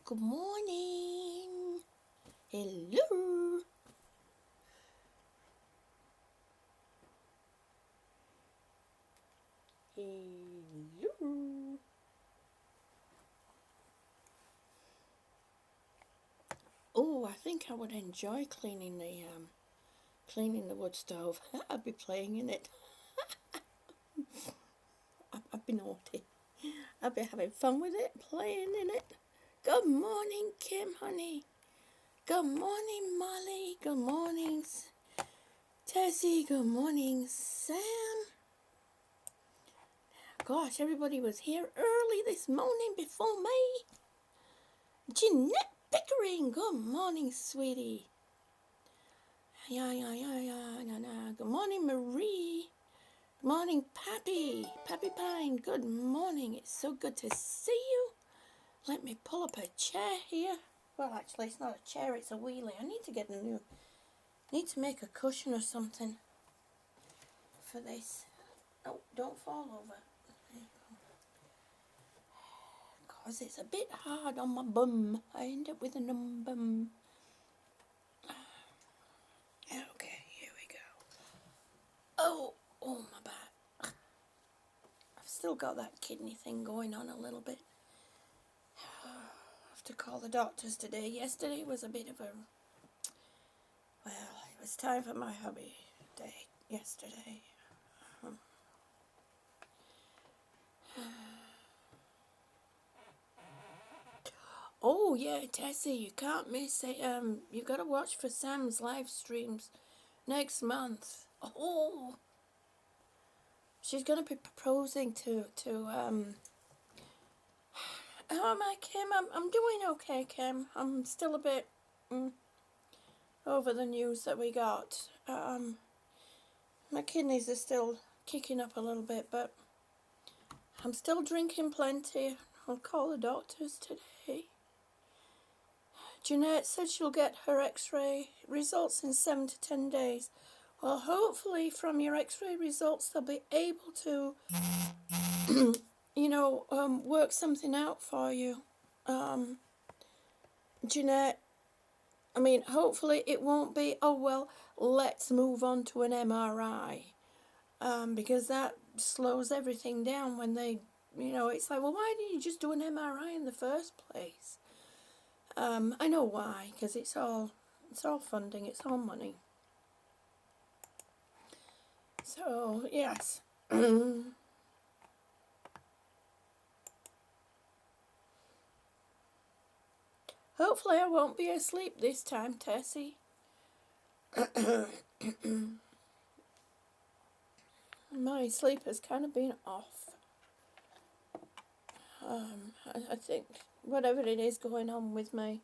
Good morning. Hello. Hello. Oh, I think I would enjoy cleaning the wood stove. I'd be playing in it. I'd be naughty. I'd be having fun with it, playing in it. Good morning, Kim, honey. Good morning, Molly. Good morning, Tessie. Good morning, Sam. Gosh, everybody was here early this morning before me. Jeanette Pickering. Good morning, sweetie. Yeah. Good morning, Marie. Good morning, Pappy. Pappy Pine. Good morning. It's so good to see you. Let me pull up a chair here. Well, actually, it's not a chair. It's a wheelie. I need to get a new... Need to make a cushion or something for this. Oh, don't fall over. Because it's a bit hard on my bum. I end up with a numb bum. Okay, here we go. Oh, my back. I've still got that kidney thing going on a little bit. I have to call the doctors today. Yesterday was a bit of a... Well, it was time for my hubby day yesterday. Oh yeah, Tessie, you can't miss it. You gotta watch for Sam's live streams next month. Oh, she's gonna be proposing to Oh my Kim, I'm doing okay, Kim. I'm still a bit over the news that we got. My kidneys are still kicking up a little bit, but I'm still drinking plenty. I'll call the doctors today. Jeanette said she'll get her x-ray results in 7 to 10 days. Well, hopefully from your x-ray results they'll be able to, work something out for you. Jeanette, I mean, hopefully it won't be, oh, well, let's move on to an MRI. Because that slows everything down when they, it's like, well, why didn't you just do an MRI in the first place? I know why, because it's all funding, it's all money. So, yes. Hopefully I won't be asleep this time, Tessie. My sleep has kind of been off. I think whatever it is going on with my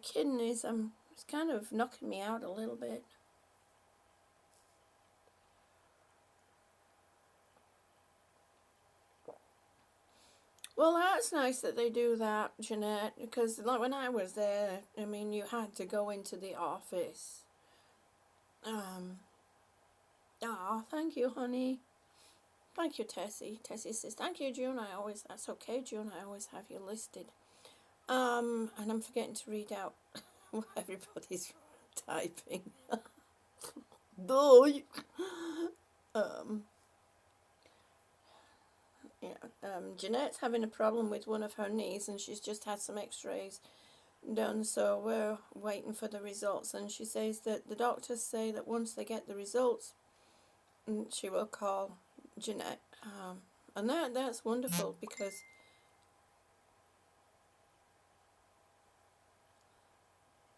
kidneys, it's kind of knocking me out a little bit. Well, that's nice that they do that, Jeanette, because like when I was there, I mean, you had to go into the office. Thank you, honey. Thank you, Tessie. Tessie says, thank you, June. That's okay, June. I always have you listed. And I'm forgetting to read out what everybody's typing. Boy. Jeanette's having a problem with one of her knees, and she's just had some x-rays done, so we're waiting for the results. And she says that the doctors say that once they get the results, she will call Jeanette. And that's wonderful, because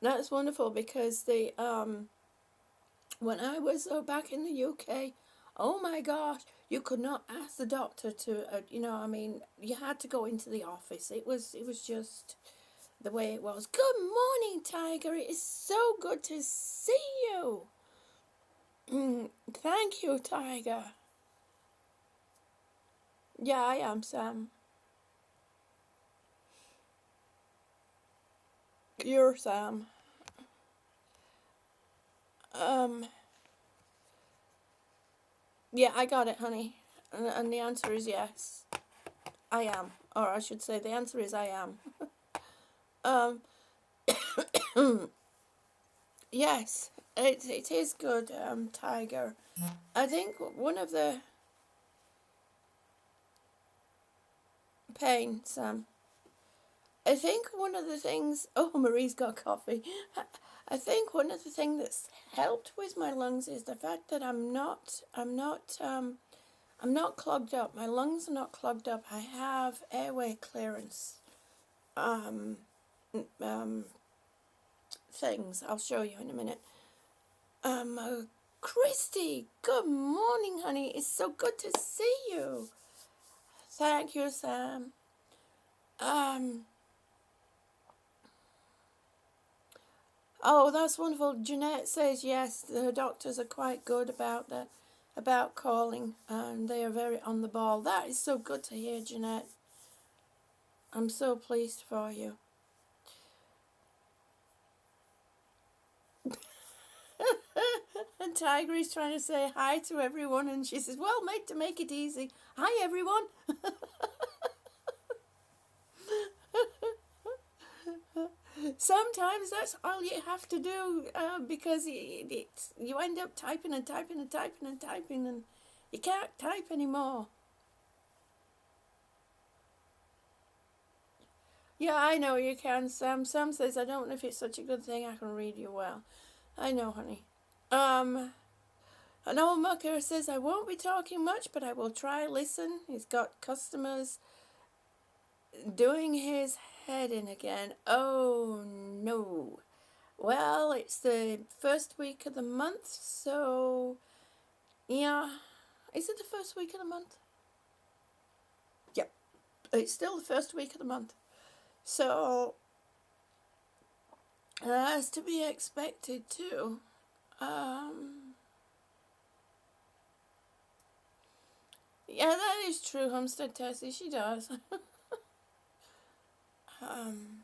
the when I was back in the UK, oh my gosh, you could not ask the doctor to, you had to go into the office. It was just the way it was. Good morning, Tiger. It is so good to see you. Thank you, Tiger. Yeah, I am, Sam. You're Sam. Yeah, I got it, honey. And the answer is yes. I am. Or I should say the answer is I am. Um, yes, it is good, Tiger. I think one of the pains, I think one of the things. Oh, Marie's got coffee. I think one of the things that's helped with my lungs is the fact that I'm not clogged up. My lungs are not clogged up. I have airway clearance. Um, um, things. I'll show you in a minute. Christy, good morning, honey. It's so good to see you. Thank you, Sam. Um, oh, that's wonderful. Jeanette says yes. The doctors are quite good about calling, and they are very on the ball. That is so good to hear, Jeanette. I'm so pleased for you. And Tiger is trying to say hi to everyone, and she says, "Well, mate, to make it easy, hi everyone." Sometimes that's all you have to do, because you end up typing and typing and typing and typing, and you can't type anymore. Yeah, I know you can, Sam. Sam says, "I don't know if it's such a good thing I can read you well." I know, honey. An old mucker says, "I won't be talking much, but I will try listen." He's got customers doing his head in again. Oh, no. Well, it's the first week of the month, so yeah. Is it the first week of the month? Yep. It's still the first week of the month. So, that's to be expected too. Yeah, that is true, Homestead Tessie. She does. um,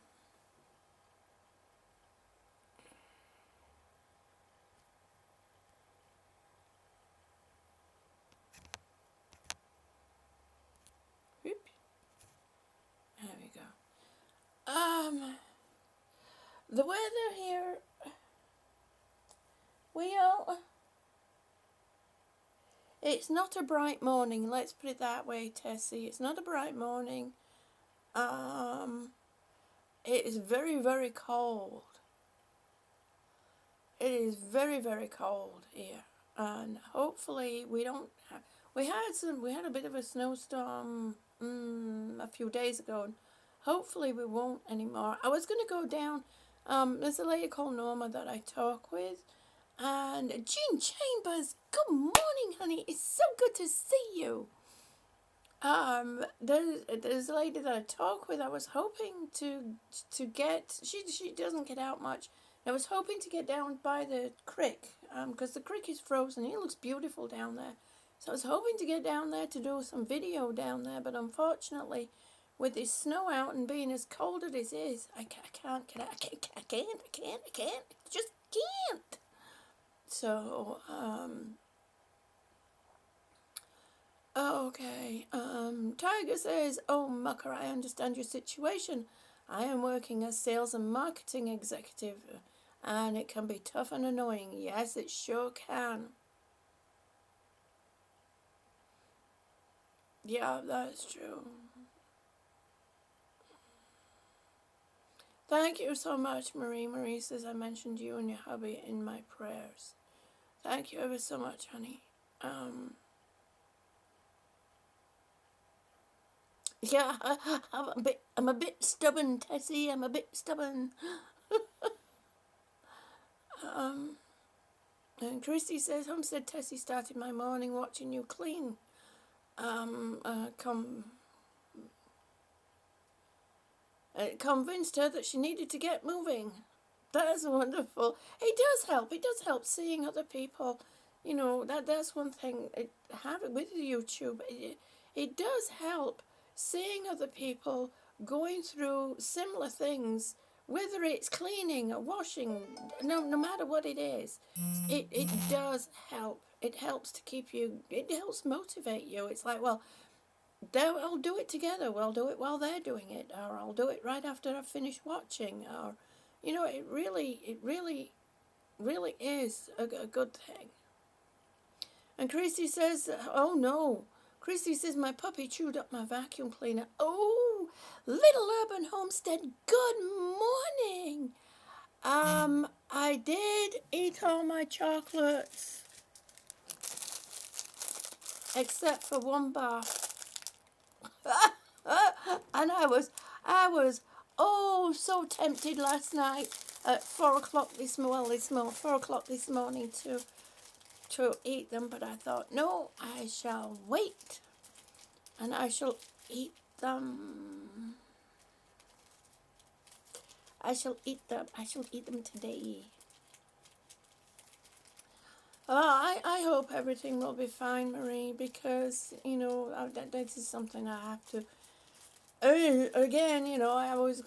whoop. There we go. The weather here, we all. It's not a bright morning. Let's put it that way, Tessie. It's not a bright morning. It is very, very cold. It is very, very cold here, and hopefully we don't have. We had a bit of a snowstorm a few days ago, and hopefully we won't anymore. I was going to go down. There's a lady called Norma that I talk with, and Jean Chambers. Good morning, honey. It's so good to see you. There's a lady that I talk with. I was hoping to get. She doesn't get out much. I was hoping to get down by the creek, because the creek is frozen. It looks beautiful down there. So I was hoping to get down there to do some video down there, but unfortunately, with this snow out and being as cold as it is, I can't get out. I can't. Just can't. So, okay. Tiger says, "Oh, Mucker, I understand your situation. I am working as sales and marketing executive, and it can be tough and annoying." Yes, it sure can. Yeah, that's true. Thank you so much, Marie. Marie says, "I mentioned you and your hubby in my prayers." Thank you ever so much, honey. Um, yeah, I'm a bit stubborn, Tessie. I'm a bit stubborn. Um, and Christy says, "Homestead Tessie started my morning watching you clean. Convinced her that she needed to get moving." That's wonderful. It does help. It does help seeing other people. You know, that's one thing. Have it with YouTube. It does help seeing other people going through similar things, whether it's cleaning or washing, no matter what it is. It does help. It helps to keep you. It helps motivate you. It's like, well, I'll do it together. We'll do it while they're doing it, or I'll do it right after I've finished watching, or, it really is a good thing. And Christy says, oh no. Christy says, my puppy chewed up my vacuum cleaner. Oh, Little Urban Homestead, good morning. I did eat all my chocolates, except for one bar. And I was so tempted last night at 4 o'clock this morning to eat them, but I thought, no, I shall wait, and I shall eat them. I shall eat them today. I hope everything will be fine, Marie, because, that is something I have to... Again, I was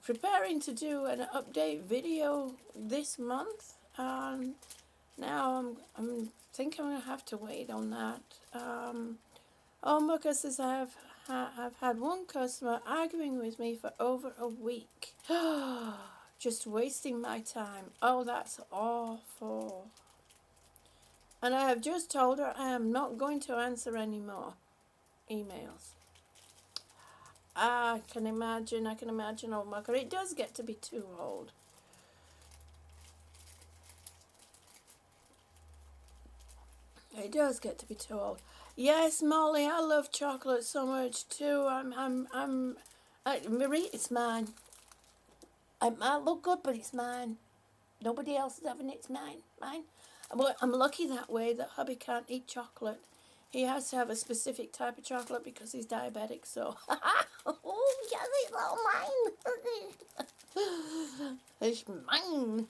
preparing to do an update video this month, and now I'm thinking I'm going to have to wait on that. Mucka says I've had one customer arguing with me for over a week. Just wasting my time. Oh, that's awful. And I have just told her I am not going to answer any more emails. I can imagine, old Mucker. It does get to be too old. It does get to be too old. Yes, Molly, I love chocolate so much too. Marie, it's mine. It might look good, but it's mine. Nobody else is having it. It's mine. I'm lucky that way that hubby can't eat chocolate. He has to have a specific type of chocolate because he's diabetic, so... Oh, yes, it's all mine. It's mine.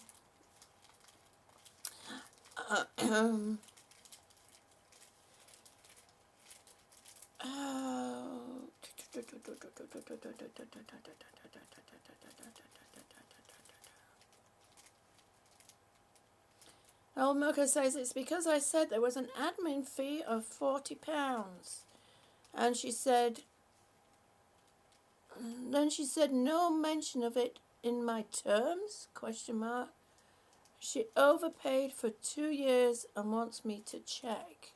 Old Milka says it's because I said there was an admin fee of £40. And she said, no mention of it in my terms, ? She overpaid for 2 years and wants me to check.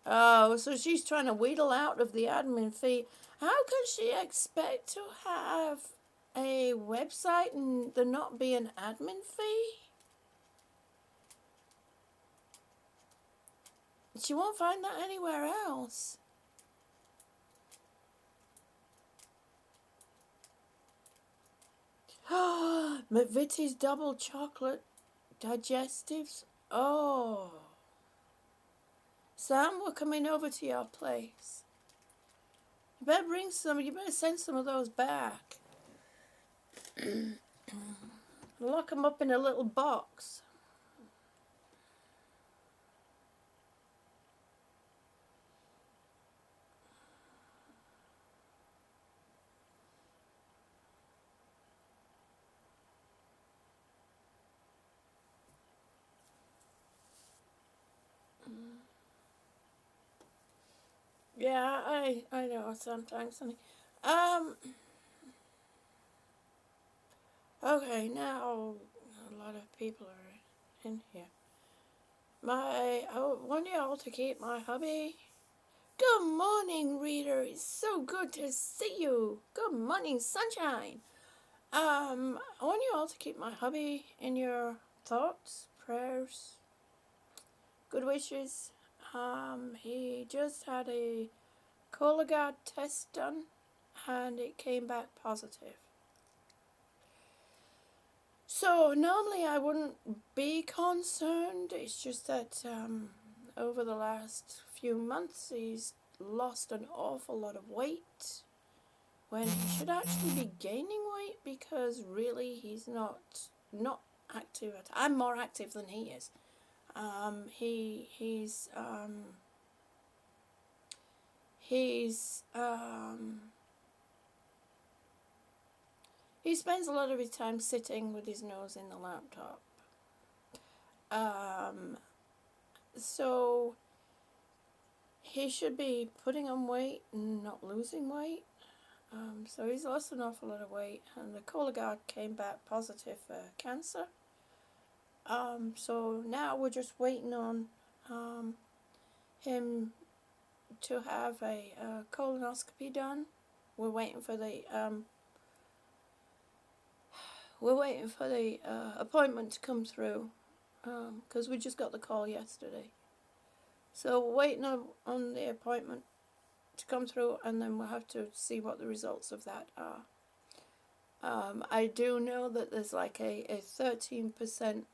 Oh, so she's trying to wheedle out of the admin fee. How can she expect to have a website and there not be an admin fee? She won't find that anywhere else. McVitie's double chocolate digestives. Oh. Sam, we're coming over to your place. You better bring some. You better send some of those back. Lock them up in a little box. Yeah, I know sometimes. Okay, now a lot of people are in here. I want you all to keep my hubby. Good morning, reader. It's so good to see you. Good morning, sunshine. I want you all to keep my hubby in your thoughts, prayers, good wishes. He just had a Cologuard test done, and it came back positive. So normally I wouldn't be concerned. It's just that over the last few months he's lost an awful lot of weight when he should actually be gaining weight, because really he's not active. I'm more active than he is. He spends a lot of his time sitting with his nose in the laptop. So he should be putting on weight and not losing weight. So he's lost an awful lot of weight, and the Cologuard came back positive for cancer. So now we're just waiting on him to have a colonoscopy done. We're waiting for the appointment to come through, because we just got the call yesterday. So we're waiting on the appointment to come through, and then we'll have to see what the results of that are. I do know that there's like a 13%,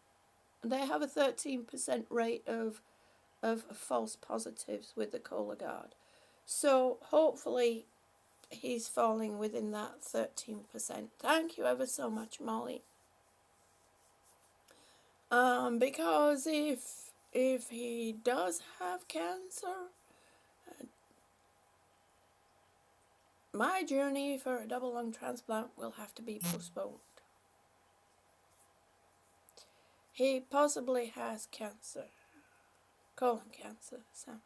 they have a 13% rate of false positives with the Cologuard. So hopefully he's falling within that 13%. Thank you ever so much, Molly. Because if he does have cancer, my journey for a double lung transplant will have to be postponed. He possibly has cancer, colon cancer, Sam.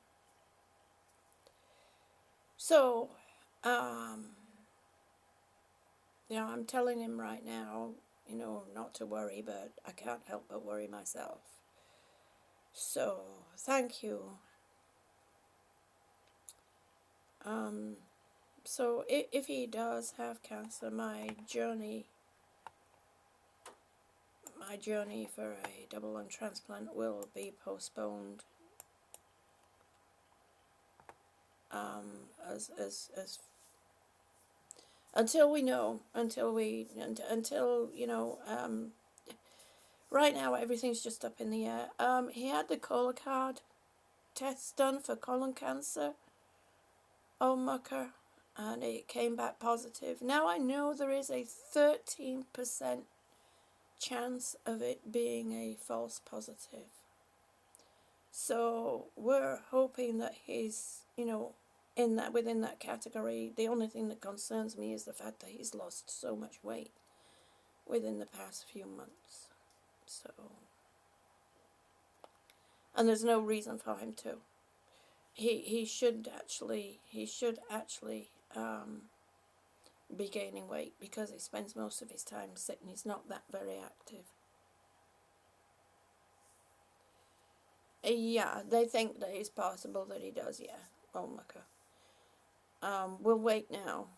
So, I'm telling him right now, not to worry, but I can't help but worry myself. So, thank you. So if he does have cancer, my journey for a double lung transplant will be postponed. Until right now everything's just up in the air. He had the Cologuard test done for colon cancer, mucker, and it came back positive. Now I know there is a 13% chance of it being a false positive. So we're hoping that he's, within that category. The only thing that concerns me is the fact that he's lost so much weight within the past few months. So, and there's no reason for him to. He should actually be gaining weight, because he spends most of his time sitting. He's not that very active. Yeah, they think that it's possible that he does, yeah. Oh my God. We'll wait now.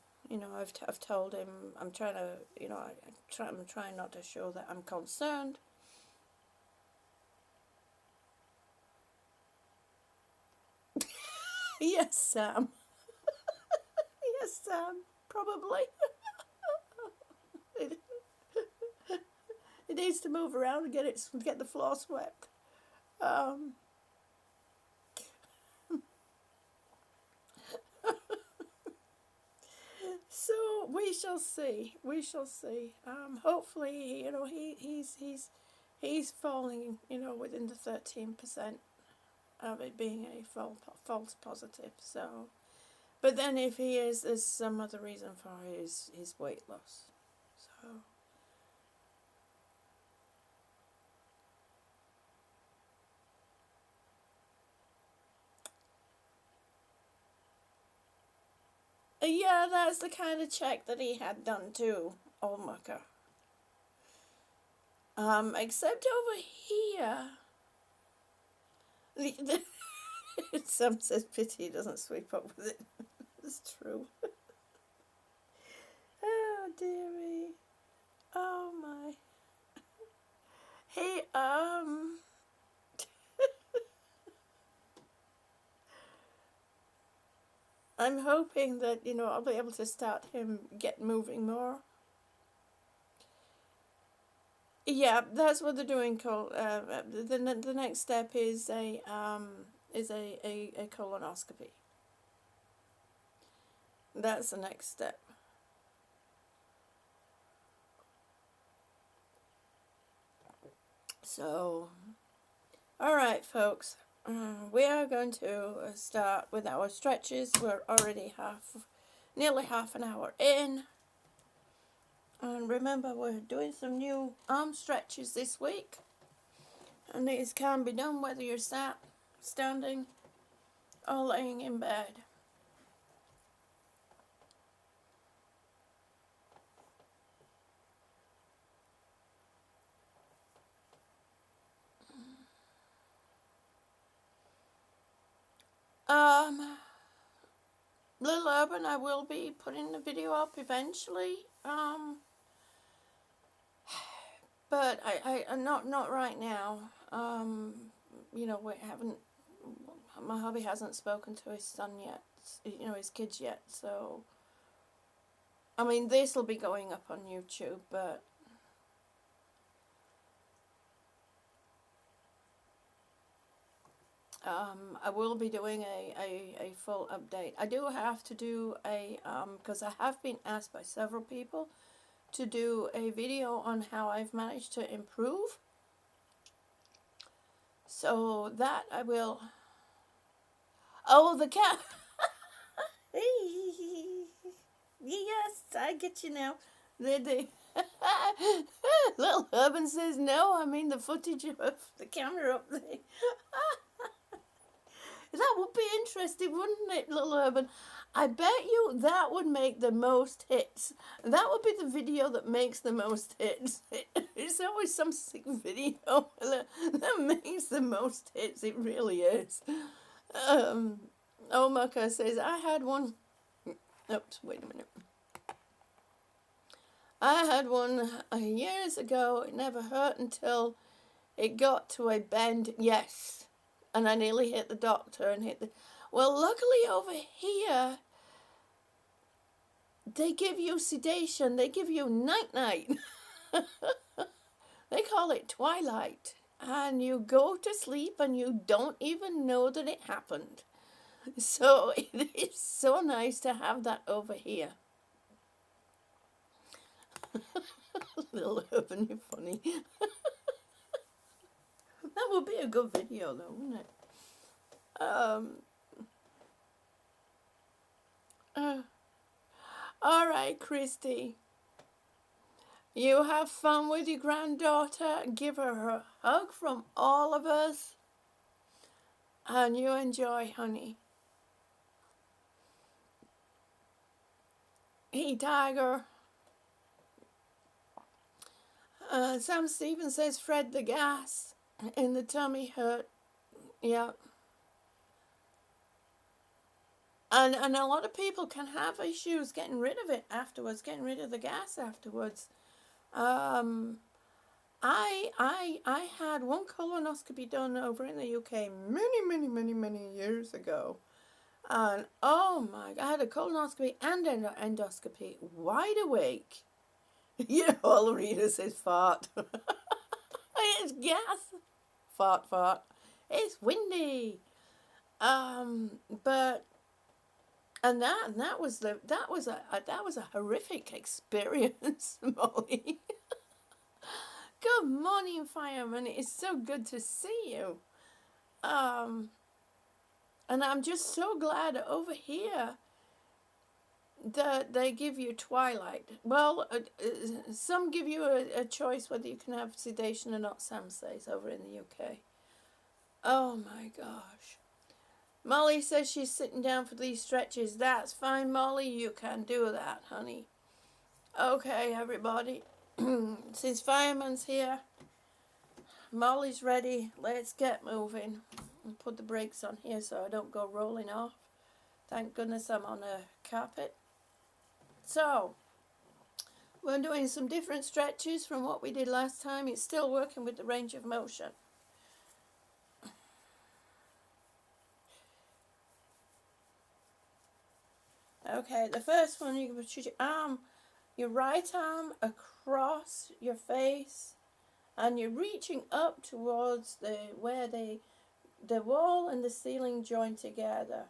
I've told him, I'm trying to, I'm trying not to show that I'm concerned. Yes, Sam. Yes, Sam. Probably. It needs to move around and get the floor swept. So we shall see. We shall see. Hopefully, he's falling, within the 13% of it being a false positive. So, but then if he is, there's some other reason for his weight loss. So. Yeah, that's the kind of check that he had done too, Olmucker. Except over here, some says pity doesn't sweep up with it. It's true. Oh dearie. Oh my. Hey, I'm hoping that, I'll be able to start him moving more. Yeah, that's what they're doing. The next step is a colonoscopy. That's the next step. So, all right, folks. We are going to start with our stretches. We're already nearly half an hour in. And remember, we're doing some new arm stretches this week. And these can be done whether you're standing, or laying in bed. Little Urban, I will be putting the video up eventually. But I not right now. You know, we haven't. My hubby hasn't spoken to his son yet. You know, his kids yet. So, I mean, this will be going up on YouTube, but I will be doing a full update. I do have to do a because I have been asked by several people to do a video on how I've managed to improve. So that I will. Oh, the cat. Yes, I get you now. The Little Urban says no. I mean the footage of the camera up there. That would be interesting, wouldn't it, Little Urban? I bet you that would make the most hits. That would be the video that makes the most hits. It's always some sick video that makes the most hits. It really is. Omaka says, I had one. Oops, wait a minute. I had one years ago. It never hurt until it got to a bend. Yes. And I nearly hit the doctor and hit the... Well, luckily over here, they give you sedation. They give you night-night. They call it twilight. And you go to sleep and you don't even know that it happened. So it is so nice to have that over here. Little Urban, you're funny. That would be a good video though, wouldn't it? All right, Christy. You have fun with your granddaughter. Give her a hug from all of us. And you enjoy, honey. Hey, Tiger. Sam Stevens says Fred the gas in the tummy hurt. Yeah. And a lot of people can have issues getting rid of it afterwards, getting rid of the gas afterwards. I had one colonoscopy done over in the UK many years ago. And oh my, I had a colonoscopy and an endoscopy, wide awake. You know, all Rita says fart. It's gas. Fart. It's windy. But and that was a horrific experience, Molly. Good morning, fireman. It's so good to see you. And I'm just so glad over here that they give you twilight. Well, some give you a choice whether you can have sedation or not, Sam says, over in the UK. Oh my gosh. Molly says she's sitting down for these stretches. That's fine, Molly. You can do that, honey. Okay, everybody. Since Fireman's here, Molly's ready. Let's get moving. I'll put the brakes on here so I don't go rolling off. Thank goodness I'm on a carpet. So, we're doing some different stretches from what we did last time. It's still working with the range of motion. Okay, the first one, you can put your right arm across your face, and you're reaching up towards where the wall and the ceiling join together.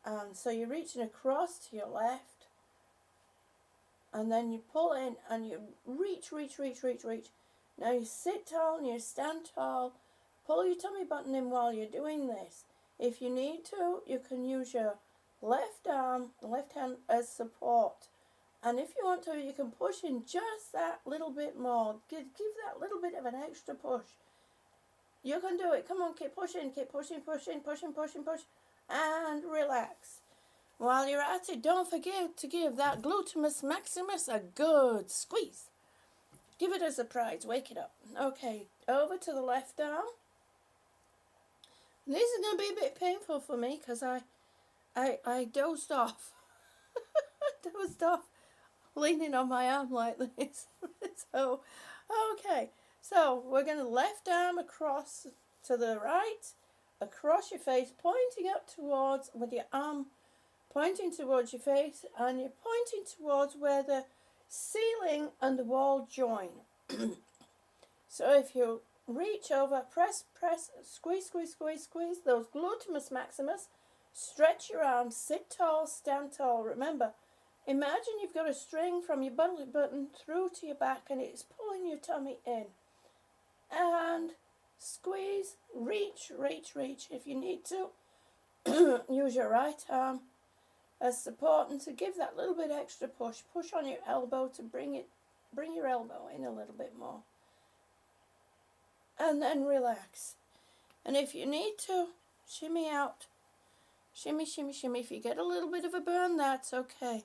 And so you're reaching across to your left, and then you pull in and you reach. Now you sit tall and you stand tall. Pull your tummy button in while you're doing this. If you need to, you can use your left arm, left hand as support. And if you want to, you can push in just that little bit more. Give that little bit of an extra push. You can do it. Come on, keep pushing. and relax. While you're at it, don't forget to give that gluteus maximus a good squeeze. Give it a surprise. Wake it up. Okay, over to the left arm. This is going to be a bit painful for me because I dozed off. Dozed off leaning on my arm like this. So, okay. So, we're going to left arm across to the right, across your face, pointing up towards, with your arm pointing towards your face, and you're pointing towards where the ceiling and the wall join. So if you reach over, press, squeeze those gluteus maximus, stretch your arms, sit tall, stand tall. Remember, imagine you've got a string from your belly button through to your back and it's pulling your tummy in. And squeeze, reach. If you need to, use your right arm as support and to give that little bit extra push. Push on your elbow to bring your elbow in a little bit more. And then relax. And if you need to, shimmy out. Shimmy. If you get a little bit of a burn, that's okay.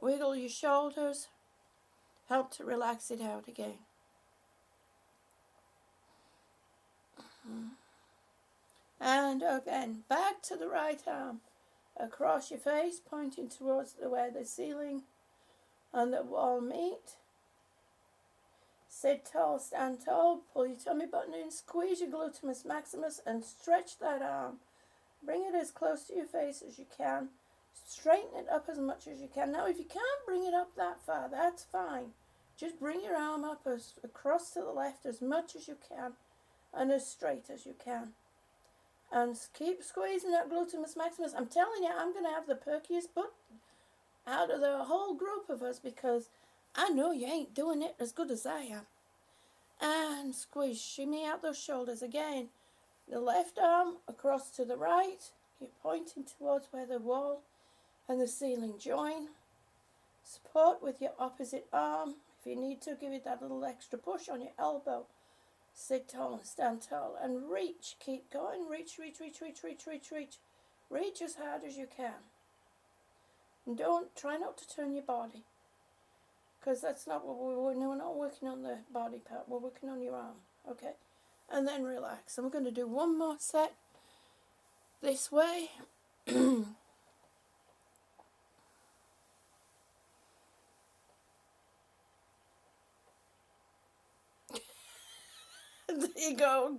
Wiggle your shoulders. Help to relax it out again. And again, back to the right arm. Across your face, pointing towards where the ceiling and the wall meet. Sit tall, stand tall, pull your tummy button in, squeeze your gluteus maximus and stretch that arm. Bring it as close to your face as you can. Straighten it up as much as you can. Now if you can't bring it up that far, that's fine. Just bring your arm up across to the left as much as you can and as straight as you can. And keep squeezing that gluteus maximus. I'm telling you, I'm going to have the perkiest butt out of the whole group of us because I know you ain't doing it as good as I am. And squeeze, shimmy out those shoulders again. The left arm across to the right. You're pointing towards where the wall and the ceiling join. Support with your opposite arm. If you need to, give it that little extra push on your elbow. Sit tall and stand tall and reach. Keep going. Reach. Reach as hard as you can. And try not to turn your body. Because that's not what we're not working on the body part. We're working on your arm. Okay? And then relax. I'm going to do one more set this way. There you go,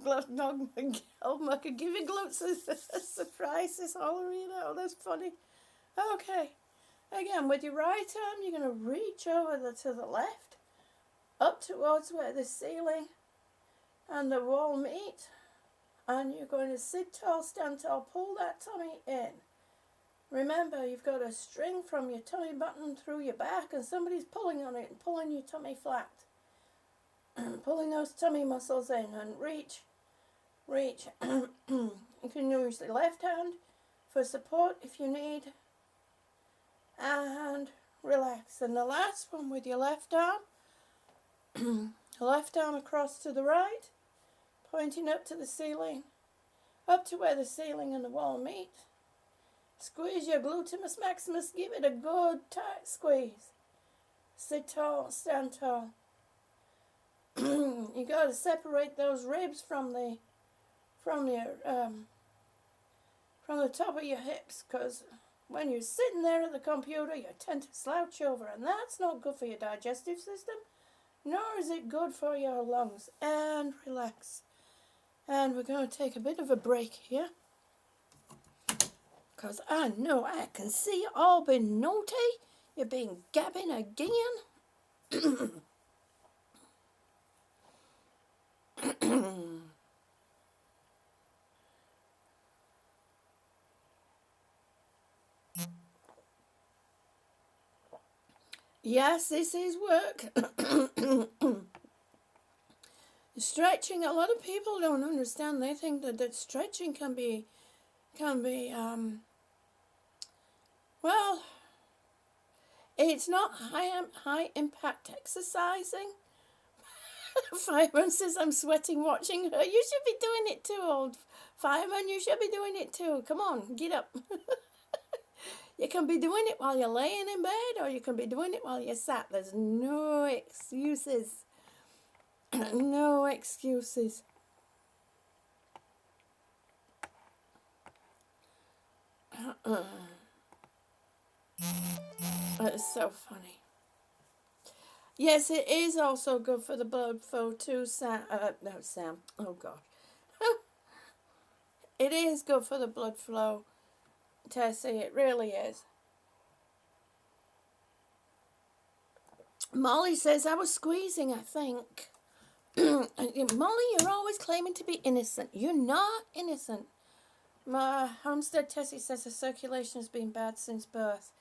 I could give you glutes a surprise this Halloween. Oh, that's funny. Okay, again, with your right arm, you're going to reach over to the left, up towards where the ceiling and the wall meet, and you're going to sit tall, stand tall, pull that tummy in. Remember, you've got a string from your tummy button through your back, and somebody's pulling on it and pulling your tummy flat. Pulling those tummy muscles in and reach. You can use the left hand for support if you need. And relax. And the last one with your left arm. Left arm across to the right. Pointing up to the ceiling. Up to where the ceiling and the wall meet. Squeeze your gluteus maximus. Give it a good tight squeeze. Sit tall, stand tall. You got to separate those ribs from the top of your hips, because when you're sitting there at the computer, you tend to slouch over, and that's not good for your digestive system, nor is it good for your lungs. And relax. And we're going to take a bit of a break here, because I know I can see you all been naughty. You've been gabbing again. Yes, this is work. Stretching, a lot of people don't understand. They think that stretching can be well, it's not high impact exercising. Fireman says I'm sweating watching her. You should be doing it too, old fireman. You should be doing it too. Come on, get up. You can be doing it while you're laying in bed, or you can be doing it while you're sat. There's no excuses. No excuses. It's so funny. Yes, it is also good for the blood flow too, Sam. No, Sam. Oh, God. It is good for the blood flow, Tessie. It really is. Molly says, I was squeezing, I think. Molly, you're always claiming to be innocent. You're not innocent. My Homestead Tessie says the circulation has been bad since birth.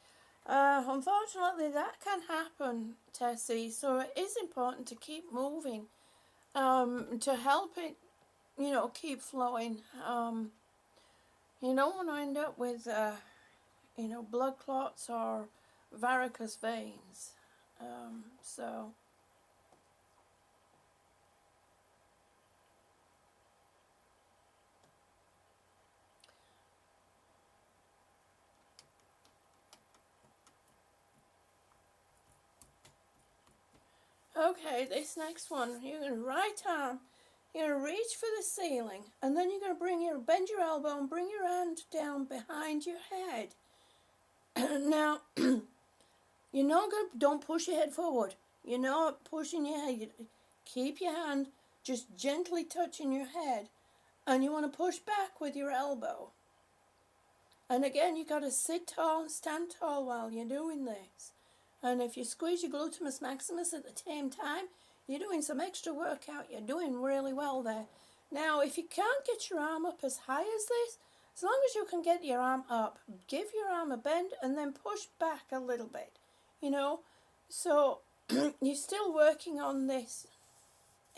Unfortunately, that can happen, Tessie. So it is important to keep moving, to help it, keep flowing. You don't want to end up with, blood clots or varicose veins. So. Okay, this next one, you're going to right arm, you're going to reach for the ceiling, and then you're going to bend your elbow and bring your hand down behind your head. Now, don't push your head forward. You're not pushing your head. Keep your hand just gently touching your head, and you want to push back with your elbow. And again, you got to sit tall and stand tall while you're doing this. And if you squeeze your gluteus maximus at the same time, you're doing some extra workout. You're doing really well there. Now, if you can't get your arm up as high as this, as long as you can get your arm up, give your arm a bend and then push back a little bit, So you're still working on this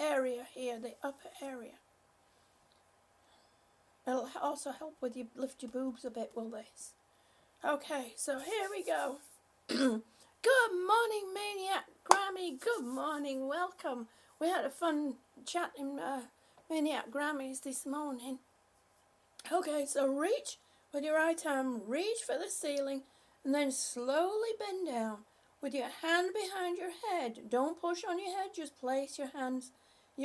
area here, the upper area. It'll also help with you lift your boobs a bit, will this? Okay, so here we go. Good morning, Maniac Grammy. Good morning. Welcome. We had a fun chat in Maniac Grammys this morning. Okay, so reach with your right arm. Reach for the ceiling and then slowly bend down with your hand behind your head. Don't push on your head. Just place your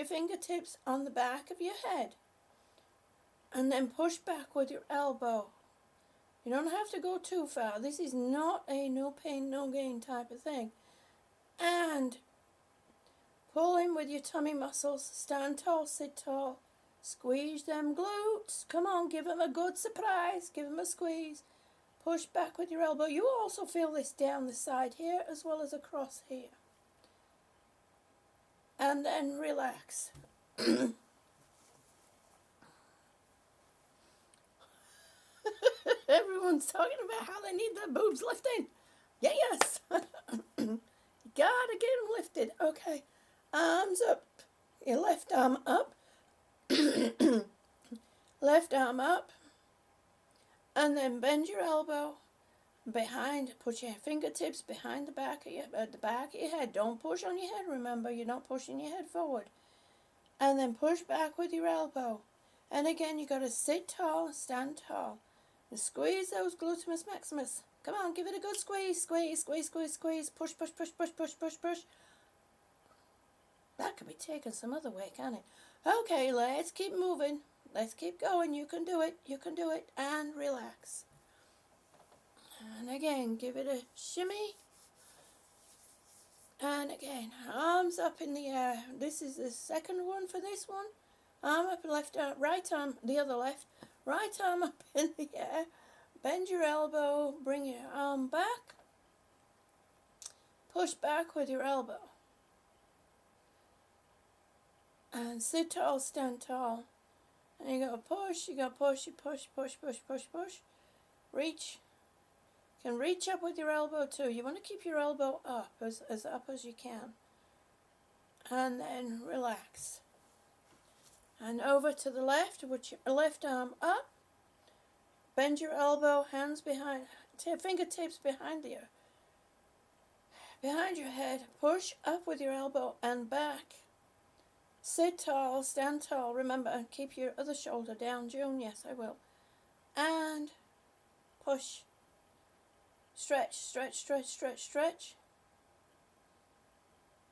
fingertips on the back of your head. And then push back with your elbow. You don't have to go too far. This is not a no pain, no gain type of thing. And pull in with your tummy muscles. Stand tall, sit tall. Squeeze them glutes. Come on, give them a good surprise. Give them a squeeze. Push back with your elbow. You also feel this down the side here as well as across here. And then relax. Everyone's talking about how they need their boobs lifting. Yes. You gotta get them lifted. Okay. Arms up. Your left arm up. Left arm up. And then bend your elbow behind. Put your fingertips behind the back of your head. Don't push on your head. Remember, you're not pushing your head forward. And then push back with your elbow. And again, you gotta sit tall, stand tall. And squeeze those gluteus maximus. Come on, give it a good squeeze. Squeeze, squeeze, squeeze, squeeze. Push, push, push, push, push, push, push. That could be taken some other way, can't it? Okay, let's keep moving. Let's keep going. You can do it. You can do it. And relax. And again, give it a shimmy. And again, arms up in the air. This is the second one for this one. Arm up, left arm, right arm, the other left. Right arm up in the air. Bend your elbow. Bring your arm back. Push back with your elbow. And sit tall, stand tall. And you go push, you push, push, push, push, push. Reach. You can reach up with your elbow too. You want to keep your elbow up, as up as you can. And then relax. And over to the left, with your left arm up. Bend your elbow, hands behind, fingertips behind your head. Push up with your elbow and back. Sit tall, stand tall. Remember, keep your other shoulder down, June. Yes, I will. And push. Stretch, stretch, stretch, stretch, stretch.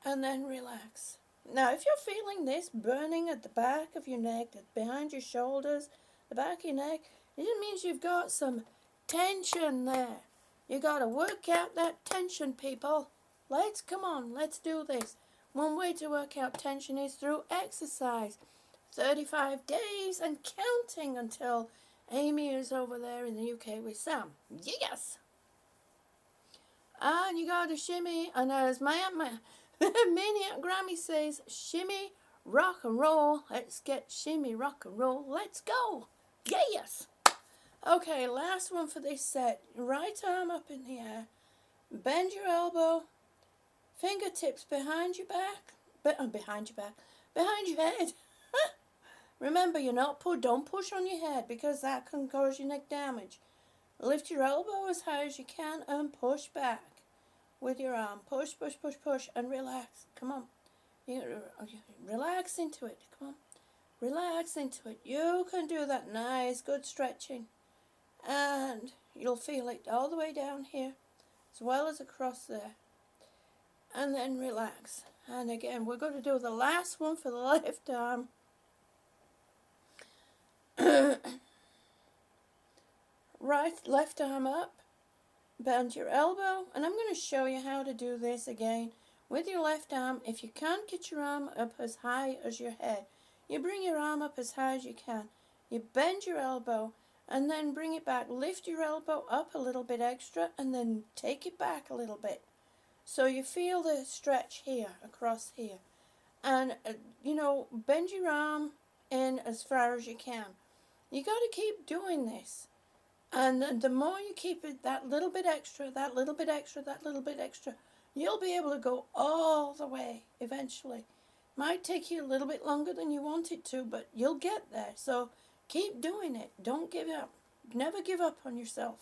And then relax. Now, if you're feeling this burning at the back of your neck, behind your shoulders, the back of your neck, it just means you've got some tension there. You got to work out that tension, people. Come on, let's do this. One way to work out tension is through exercise. 35 days and counting until Amy is over there in the UK with Sam. Yes! And you got to shimmy, and as my Maniac Grammy says, shimmy, rock and roll. Let's get shimmy, rock and roll. Let's go. Yes. Okay, last one for this set. Right arm up in the air. Bend your elbow. Fingertips behind your back. Behind your head. Remember, don't push on your head because that can cause your neck damage. Lift your elbow as high as you can and push back with your arm. Push, push, push, push, and relax. Come on. Relax into it. Come on. Relax into it. You can do that. Nice, good stretching. And you'll feel it all the way down here as well as across there. And then relax. And again, we're going to do the last one for the left arm. Left arm up. Bend your elbow. And I'm going to show you how to do this again with your left arm. If you can't get your arm up as high as your head, you bring your arm up as high as you can. You bend your elbow and then bring it back. Lift your elbow up a little bit extra and then take it back a little bit. So you feel the stretch here, across here. And, bend your arm in as far as you can. You got to keep doing this. And the more you keep it, that little bit extra, that little bit extra, that little bit extra, you'll be able to go all the way eventually. Might take you a little bit longer than you want it to, but you'll get there. So keep doing it. Don't give up. Never give up on yourself.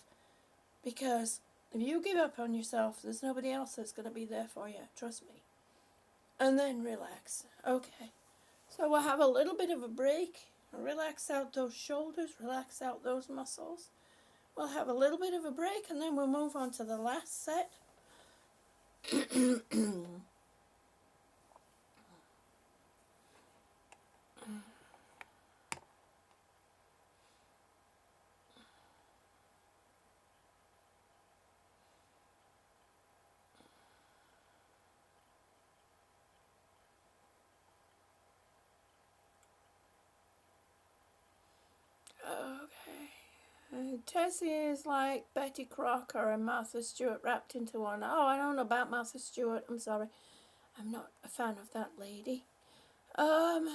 Because if you give up on yourself, there's nobody else that's going to be there for you. Trust me. And then relax. Okay. So we'll have a little bit of a break. Relax out those shoulders. Relax out those muscles. We'll have a little bit of a break and then we'll move on to the last set. Tessie is like Betty Crocker and Martha Stewart wrapped into one. Oh, I don't know about Martha Stewart. I'm sorry. I'm not a fan of that lady. And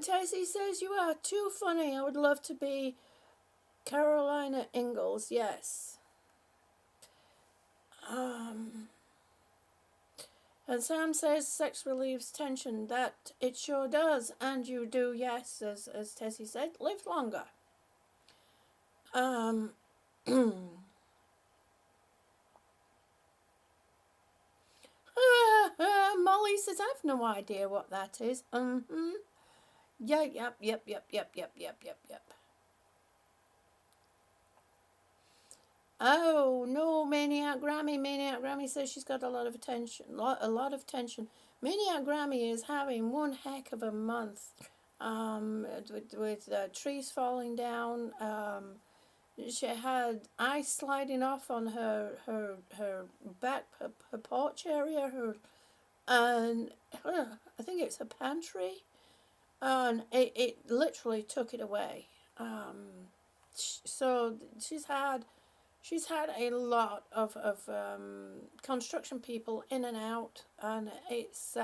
Tessie says, you are too funny. I would love to be Carolina Ingalls. Yes. And Sam says sex relieves tension. That it sure does. And you do, yes, as Tessie said, live longer. Molly says, I've no idea what that is. Yep. Oh, no, Maniac Grammy. Maniac Grammy says she's got a lot of attention. A lot of tension. Maniac Grammy is having one heck of a month. With trees falling down. She had ice sliding off on her back, her porch area, and I think it's a pantry, and it literally took it away. So she's had a lot of construction people in and out, and it's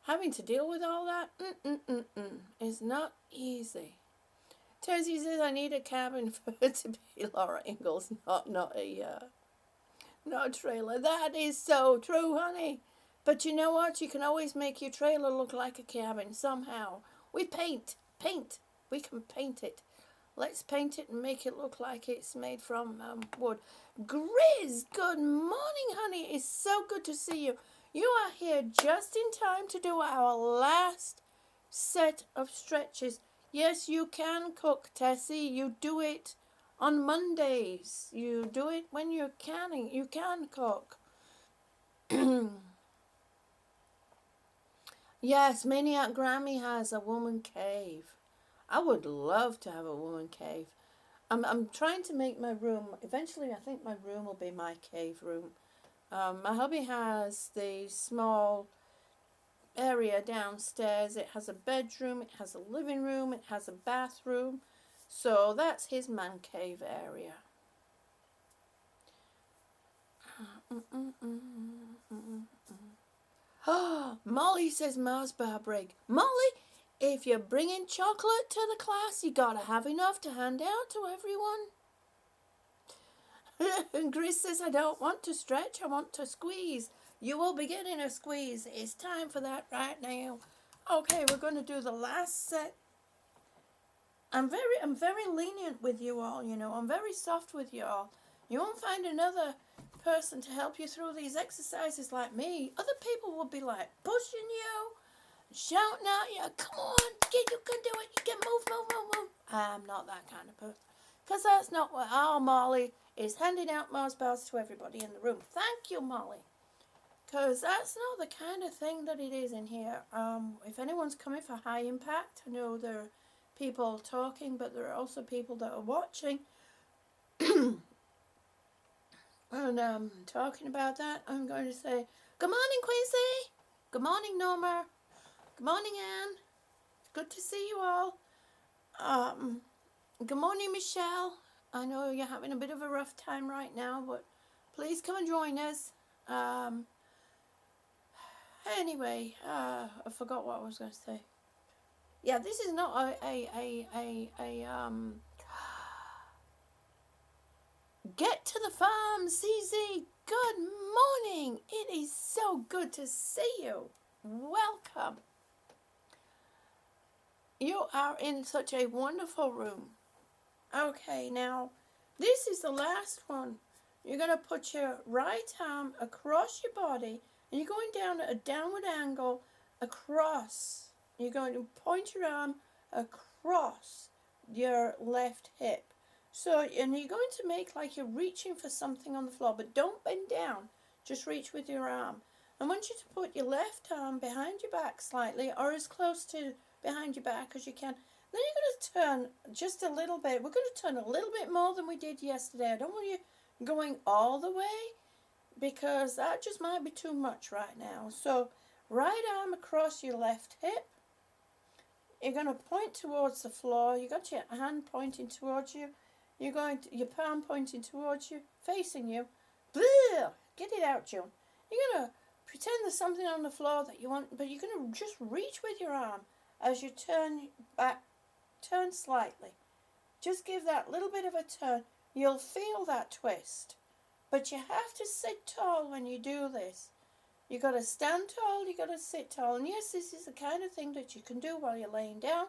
having to deal with all that. Is not easy. Tessie says, I need a cabin for her to be Laura Ingalls, not a trailer. That is so true, honey. But you know what? You can always make your trailer look like a cabin somehow. With paint. We can paint it. Let's paint it and make it look like it's made from wood. Grizz, good morning, honey. It's so good to see you. You are here just in time to do our last set of stretches. Yes, you can cook, Tessie. You do it on Mondays. You do it when you're canning. You can cook. Yes, Maniac Grammy has a woman cave. I would love to have a woman cave. I'm trying to make my room. Eventually, I think my room will be my cave room. My hubby has the small area downstairs. It has a bedroom, it has a living room, it has a bathroom. So that's his man cave area. Molly says Mars bar break. Molly, if you're bringing chocolate to the class, you gotta have enough to hand out to everyone. And Chris says, I don't want to stretch, I want to squeeze. You will be getting a squeeze. It's time for that right now. Okay, we're going to do the last set. I'm very lenient with you all, you know. I'm very soft with you all. You won't find another person to help you through these exercises like me. Other people will be like pushing you, shouting at you. Come on, you can do it. You can move. I'm not that kind of person. Because that's not what our Molly is handing out Mars bars to everybody in the room. Thank you, Molly. Because that's not the kind of thing that it is in here. If anyone's coming for high impact, I know there are people talking, but there are also people that are watching. And talking about that, I'm going to say, good morning, Quincy. Good morning, Norma. Good morning, Anne. It's good to see you all. Good morning, Michelle. I know you're having a bit of a rough time right now, but please come and join us. Anyway, I forgot what I was going to say. Yeah, this is not Get to the farm, CZ. Good morning. It is so good to see you. Welcome. You are in such a wonderful room. Okay, now, this is the last one. You're going to put your right arm across your body, and you're going down at a downward angle across. You're going to point your arm across your left hip. So, and you're going to make like you're reaching for something on the floor, but don't bend down. Just reach with your arm. I want you to put your left arm behind your back slightly, or as close to behind your back as you can. Then you're going to turn just a little bit. We're going to turn a little bit more than we did yesterday. I don't want you going all the way because that just might be too much right now. So right arm across your left hip. You're going to point towards the floor. You got your hand pointing towards you. You're going to, your palm pointing towards you, facing you. Blah! Get it out, June. You're going to pretend there's something on the floor that you want, but you're going to just reach with your arm as you turn back. Turn slightly. Just give that little bit of a turn. You'll feel that twist. But you have to sit tall when you do this. You got to stand tall, you got to sit tall. And yes, this is the kind of thing that you can do while you're laying down.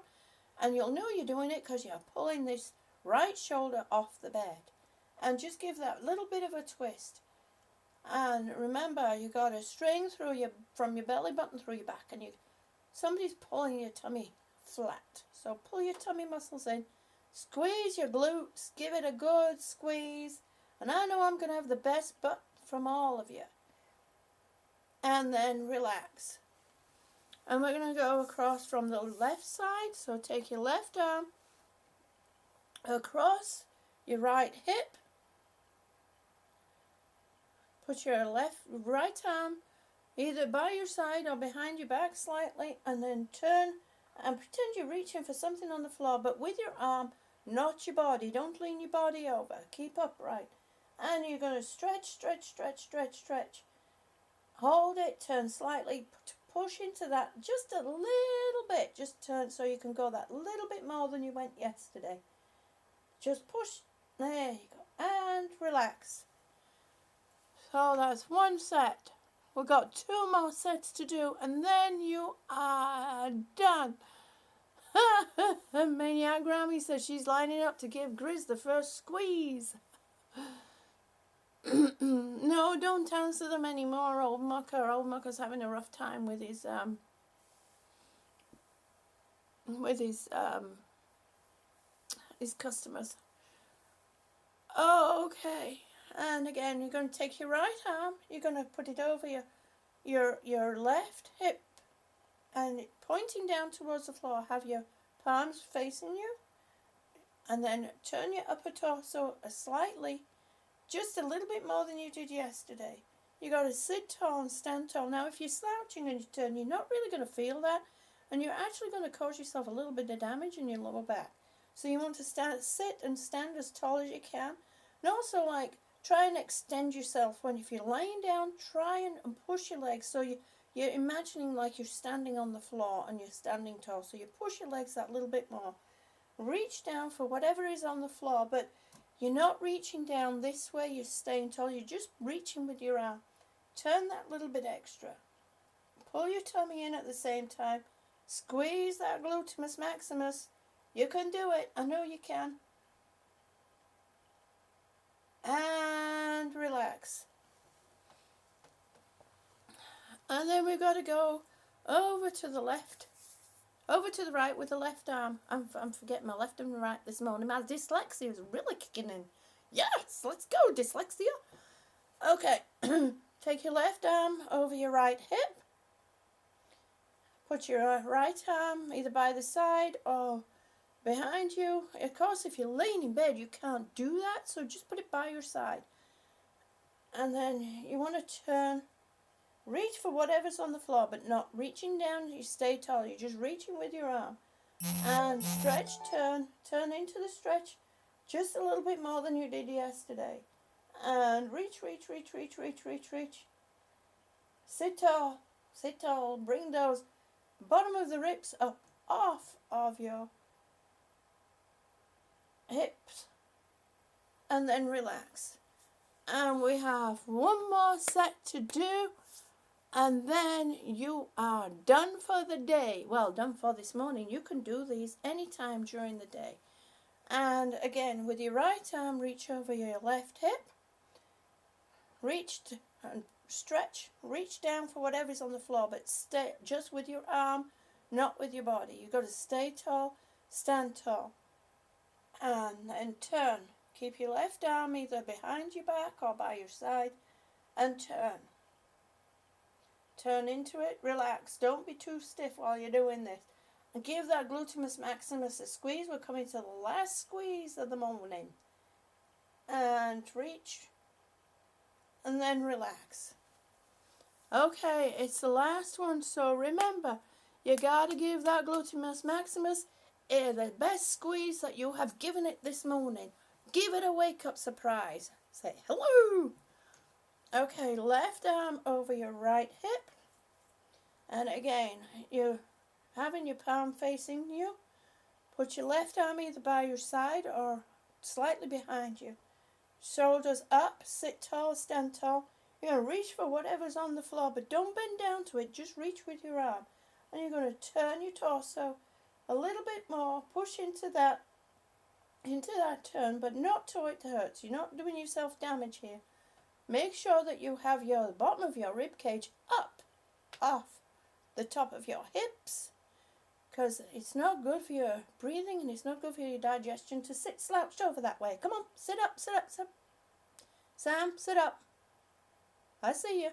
And you'll know you're doing it because you're pulling this right shoulder off the bed. And just give that little bit of a twist. And remember, you got a string through from your belly button through your back. And somebody's pulling your tummy flat. So pull your tummy muscles in. Squeeze your glutes. Give it a good squeeze. And I know I'm going to have the best butt from all of you. And then relax. And we're going to go across from the left side. So take your left arm across your right hip. Put your right arm either by your side or behind your back slightly, and then turn and pretend you're reaching for something on the floor, but with your arm, not your body. Don't lean your body over. Keep upright. And you're going to stretch. Hold it, turn slightly, push into that just a little bit. Just turn so you can go that little bit more than you went yesterday. Just push. There you go. And relax. So that's one set. We've got 2 more sets to do, and then you are done. Maniac Grammy says she's lining up to give Grizz the first squeeze. No, don't answer them anymore, old mucker. Old mucker's having a rough time with his customers. Oh, okay. And again, you're going to take your right arm. You're going to put it over your left hip, and pointing down towards the floor. Have your palms facing you, and then turn your upper torso slightly, just a little bit more than you did yesterday. You got to sit tall and stand tall. Now, if you're slouching and you turn, you're not really going to feel that, and you're actually going to cause yourself a little bit of damage in your lower back. So you want to sit and stand as tall as you can, and also try and extend yourself. If you're laying down, try and push your legs so you're imagining like you're standing on the floor and you're standing tall. So you push your legs that little bit more. Reach down for whatever is on the floor, but you're not reaching down this way, you're staying tall, you're just reaching with your arm. Turn that little bit extra. Pull your tummy in at the same time. Squeeze that gluteus maximus. You can do it. I know you can. And relax. And then we've got to go over to the left. Over to the right with the left arm. I'm forgetting my left and right this morning. My dyslexia is really kicking in. Yes, let's go, dyslexia. Okay, take your left arm over your right hip. Put your right arm either by the side or behind you. Of course, if you're laying in bed, you can't do that, so just put it by your side. And then you want to turn. Reach for whatever's on the floor, but not reaching down. You stay tall. You're just reaching with your arm. And stretch, turn into the stretch just a little bit more than you did yesterday. And reach. Sit tall. Bring those bottom of the ribs up off of your hips. And then relax. And we have one more set to do. And then you are done for the day. Well, done for this morning. You can do these anytime during the day. And again, with your right arm, reach over your left hip. Reach and stretch. Reach down for whatever's on the floor, but stay just with your arm, not with your body. You've got to stay tall, stand tall. And then turn. Keep your left arm either behind your back or by your side. And turn. Turn into it, relax. Don't be too stiff while you're doing this. And give that gluteus maximus a squeeze. We're coming to the last squeeze of the morning. And reach. And then relax. Okay, it's the last one. So remember, you got to give that gluteus maximus the best squeeze that you have given it this morning. Give it a wake-up surprise. Say hello. Okay, left arm over your right hip. And again, you're having your palm facing you. Put your left arm either by your side or slightly behind you. Shoulders up, sit tall, stand tall. You're going to reach for whatever's on the floor, but don't bend down to it. Just reach with your arm. And you're going to turn your torso a little bit more. Push into that turn, but not till it hurts. You're not doing yourself damage here. Make sure that you have the bottom of your rib cage up off the top of your hips, because it's not good for your breathing and it's not good for your digestion to sit slouched over that way. Come on, sit up. Sam, sit up. I see you.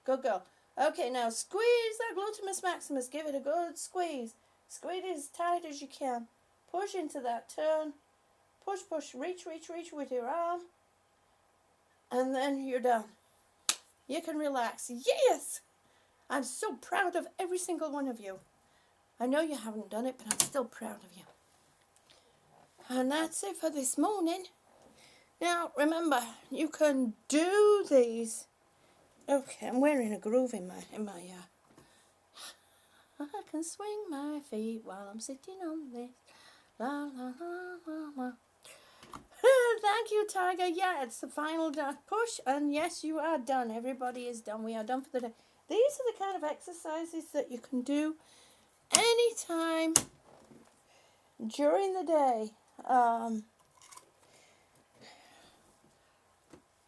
Good girl. Okay, now squeeze that gluteus maximus. Give it a good squeeze. Squeeze it as tight as you can. Push into that turn. Push, reach with your arm. And then you're done. You can relax. Yes! I'm so proud of every single one of you. I know you haven't done it, but I'm still proud of you. And that's it for this morning. Now, remember, you can do these. Okay, I'm wearing a groove in my I can swing my feet while I'm sitting on this. La, la, la, la, la. Thank you, Tiger. Yeah, it's the final push. And yes, you are done. Everybody is done. We are done for the day. These are the kind of exercises that you can do anytime during the day.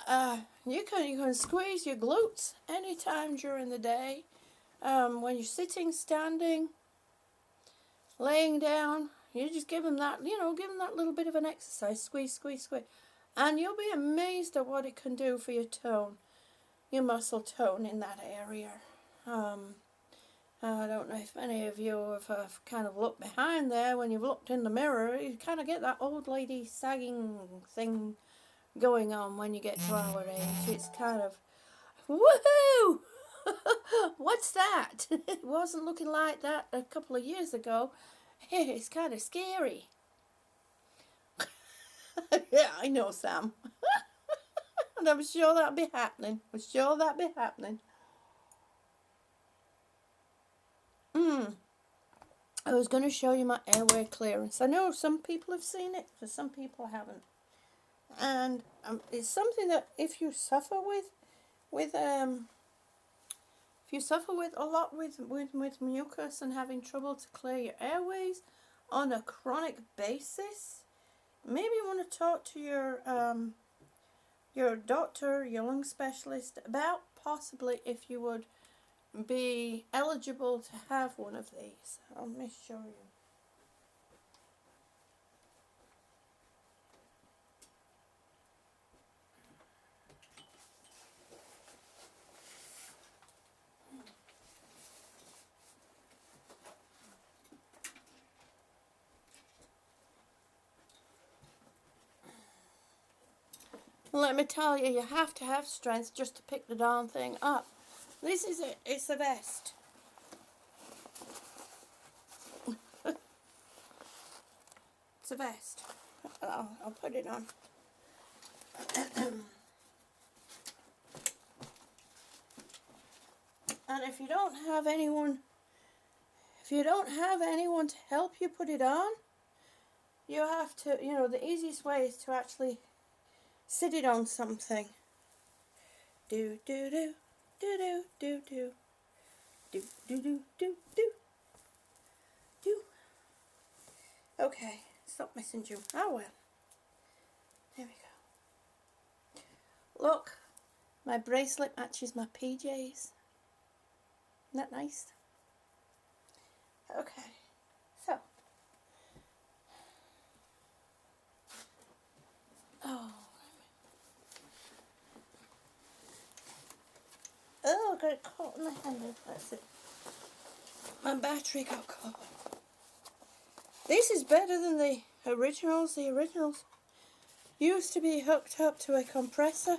you can squeeze your glutes anytime during the day. When you're sitting, standing, laying down, you just give them that, give them that little bit of an exercise. Squeeze, squeeze, squeeze. And you'll be amazed at what it can do for your tone, your muscle tone in that area. I don't know if any of you have kind of looked behind there when you've looked in the mirror. You kind of get that old lady sagging thing going on when you get to our age. It's kind of, woohoo! What's that? It wasn't looking like that a couple of years ago. It's kind of scary. Yeah, I know, Sam. And I'm sure that'll be happening. I was going to show you my airway clearance. I know some people have seen it, but some people haven't. And it's something that if you suffer with a lot with mucus and having trouble to clear your airways on a chronic basis, maybe you want to talk to your doctor, your lung specialist about possibly if you would be eligible to have one of these. Let me show you. Let me tell you, you have to have strength just to pick the darn thing up. This is it. It's a vest. It's a vest. I'll put it on. And if you don't have anyone to help you put it on, you have to, the easiest way is to actually sit it on something. Do do do do do do do do do do do do do. Okay, stop missing you. Oh well. There we go. Look, my bracelet matches my PJs. Isn't that nice? Okay, so. Oh, I got it caught in the handle. That's it. My battery got caught. This is better than the originals. The originals used to be hooked up to a compressor,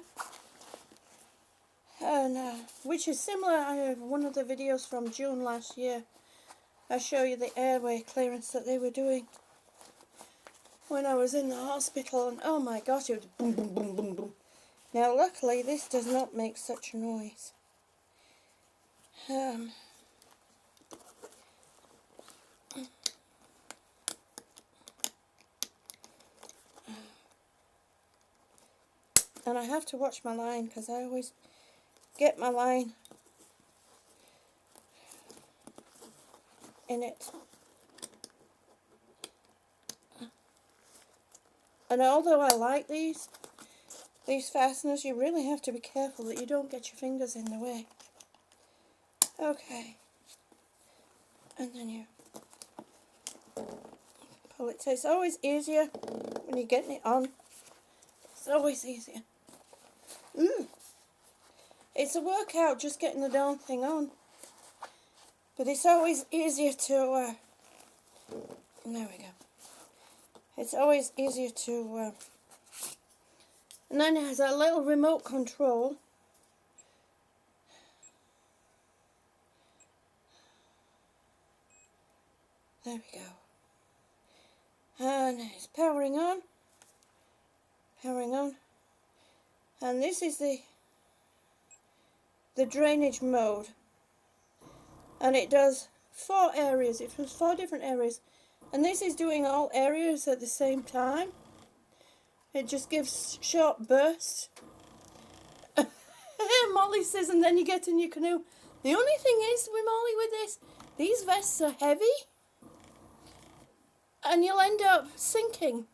and which is similar. I have one of the videos from June last year. I show you the airway clearance that they were doing when I was in the hospital, and oh my gosh, it was boom, boom, boom, boom, boom. Now, luckily, this does not make such a noise. And I have to watch my line because I always get my line in it. And although I like these fasteners, you really have to be careful that you don't get your fingers in the way. Okay. And then you pull it. So it's always easier when you're getting it on. It's always easier. It's a workout just getting the darn thing on. But it's always easier to... there we go. It's always easier to... and then it has a little remote control. There we go. And it's powering on. Powering on. And this is the drainage mode. And it does 4 areas. It does 4 different areas. And this is doing all areas at the same time. It just gives short bursts. Molly says, and then you get in your canoe. The only thing is with Molly with this, these vests are heavy. And you'll end up sinking.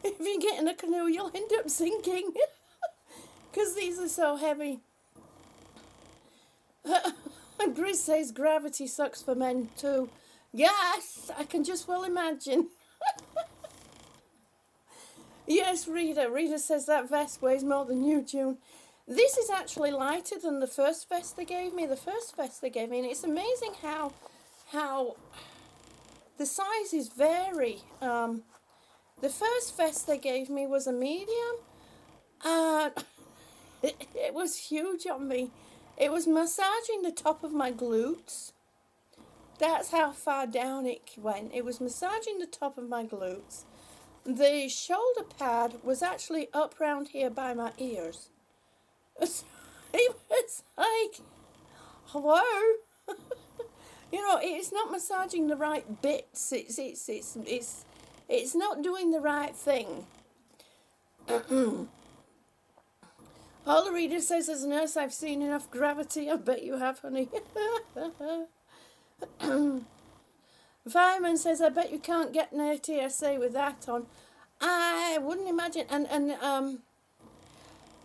If you get in a canoe, you'll end up sinking. Because these are so heavy. And Grizz says gravity sucks for men too. Yes, I can just well imagine. Yes, Rita. Rita says that vest weighs more than you, June. This is actually lighter than the first vest they gave me. The first vest they gave me, and it's amazing how the sizes vary. The first vest they gave me was a medium, and it was huge on me. It was massaging the top of my glutes. That's how far down it went. It was massaging the top of my glutes. The shoulder pad was actually up round here by my ears. It was like, hello? You know, it's not massaging the right bits. It's not doing the right thing. All the reader says, as a nurse, I've seen enough gravity. I bet you have, honey. Fireman says, I bet you can't get an TSA with that on. I wouldn't imagine. And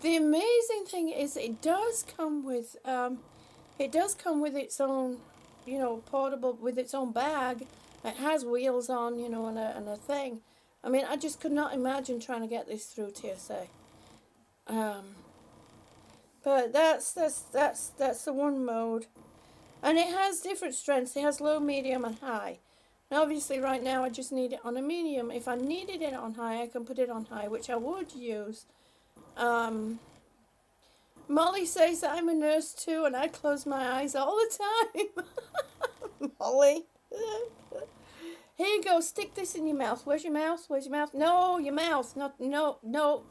the amazing thing is, it does come with its own, you know, portable, with its own bag. It has wheels on, you know, and a thing. I mean, I just could not imagine trying to get this through TSA. But that's the one mode, and it has different strengths. It has low, medium, and high. Now, obviously, right now I just need it on a medium. If I needed it on high, I can put it on high, which I would use. Molly says that I'm a nurse too, and I close my eyes all the time. Molly. Here you go. Stick this in your mouth. Where's your mouth? Where's your mouth? No, your mouth. Not no.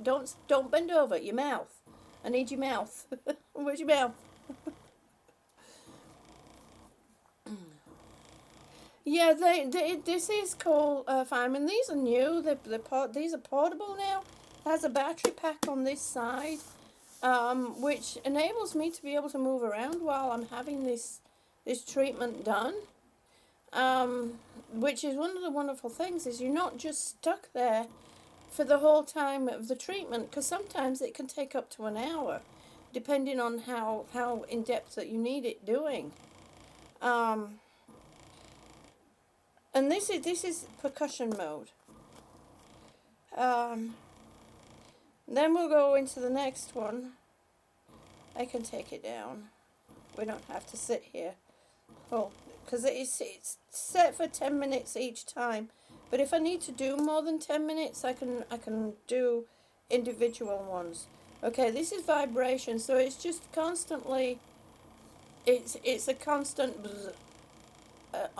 Don't bend over. Your mouth. I need your mouth. Where's your mouth? Yeah, this is called fireman. These are new. These are portable now. It has a battery pack on this side, which enables me to be able to move around while I'm having this treatment done. Which is one of the wonderful things, is you're not just stuck there for the whole time of the treatment, because sometimes it can take up to an hour, depending on how in depth that you need it doing. And this is percussion mode. Then we'll go into the next one. I can take it down. We don't have to sit here. Oh, because it's set for 10 minutes each time. But if I need to do more than 10 minutes, I can do individual ones. Okay, this is vibration, so it's just constantly. It's a constant,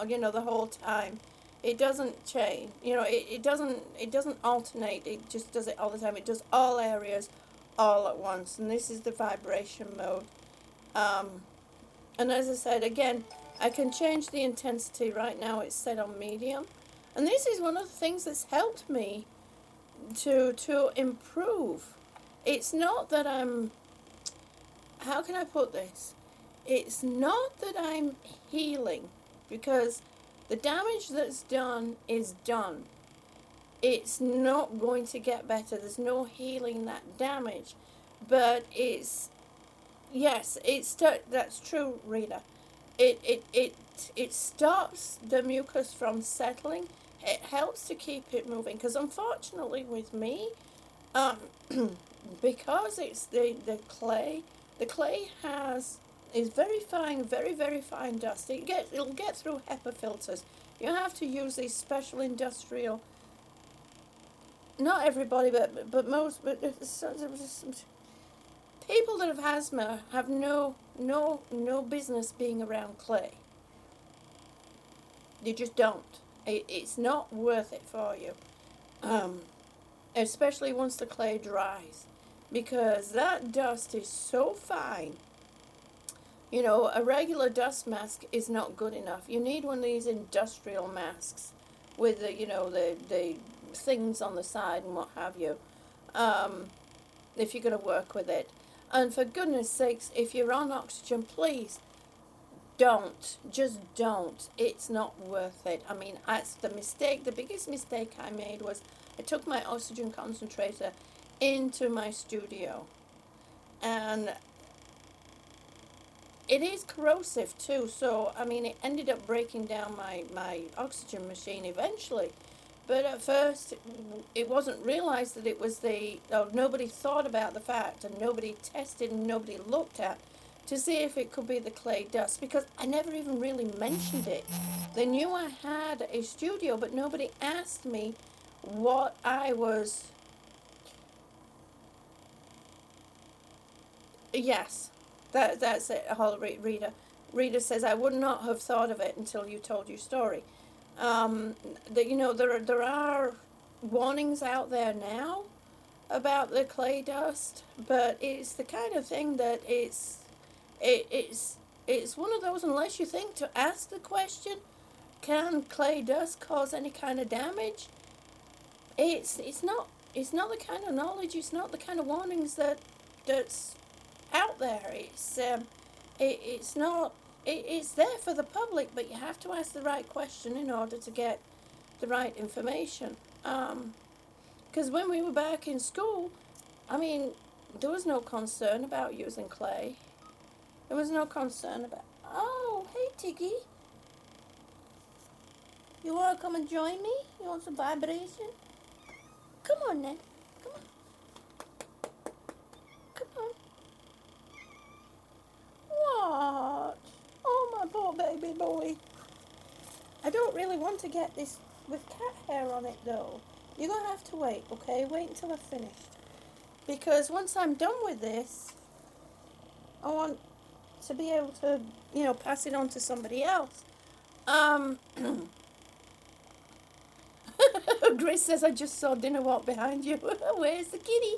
you know, the whole time. It doesn't change. You know, it doesn't alternate. It just does it all the time. It does all areas, all at once. And this is the vibration mode. And as I said again, I can change the intensity. Right now it's set on medium. And this is one of the things that's helped me to improve. It's not that I'm, how can I put this? It's not that I'm healing, because the damage that's done is done. It's not going to get better. There's no healing that damage. But it's, yes, that's true, Rita. It stops the mucus from settling. It helps to keep it moving, because unfortunately with me, because it's the clay is very fine, very fine dust. It'll get through HEPA filters. You have to use these special industrial. Not everybody, but most, but people that have asthma have no business being around clay. You just don't. It's not worth it for you, especially once the clay dries, because that dust is so fine. You know, a regular dust mask is not good enough. You need one of these industrial masks with the, you know, the things on the side and what have you, if you're going to work with it. And for goodness sakes, if you're on oxygen, please just don't. It's not worth it. I mean, that's the mistake. The biggest mistake I made was I took my oxygen concentrator into my studio. And it is corrosive too, so I mean, it ended up breaking down my oxygen machine eventually. But at first, it wasn't realized that it was nobody thought about the fact, and nobody tested, and nobody looked at to see if it could be the clay dust, because I never even really mentioned it. They knew I had a studio, but nobody asked me what I was. Yes, that's it. Rita. Rita says, I would not have thought of it until you told your story. That there are warnings out there now about the clay dust, but it's the kind of thing that it's one of those, unless you think to ask the question, can clay dust cause any kind of damage? It's not the kind of knowledge, it's not the kind of warnings that's out there. It's not. It's there for the public, but you have to ask the right question in order to get the right information. Because when we were back in school, I mean, there was no concern about using clay. There was no concern about. Oh, hey Tiggy, you want to come and join me? You want some vibration? Come on then. Come on. Come on. What? Oh, my poor baby boy. I don't really want to get this with cat hair on it, though. You're going to have to wait, okay? Wait until I've finished. Because once I'm done with this, I want to be able to, pass it on to somebody else. Grace says, I just saw Dinner walk behind you. Where's the kitty?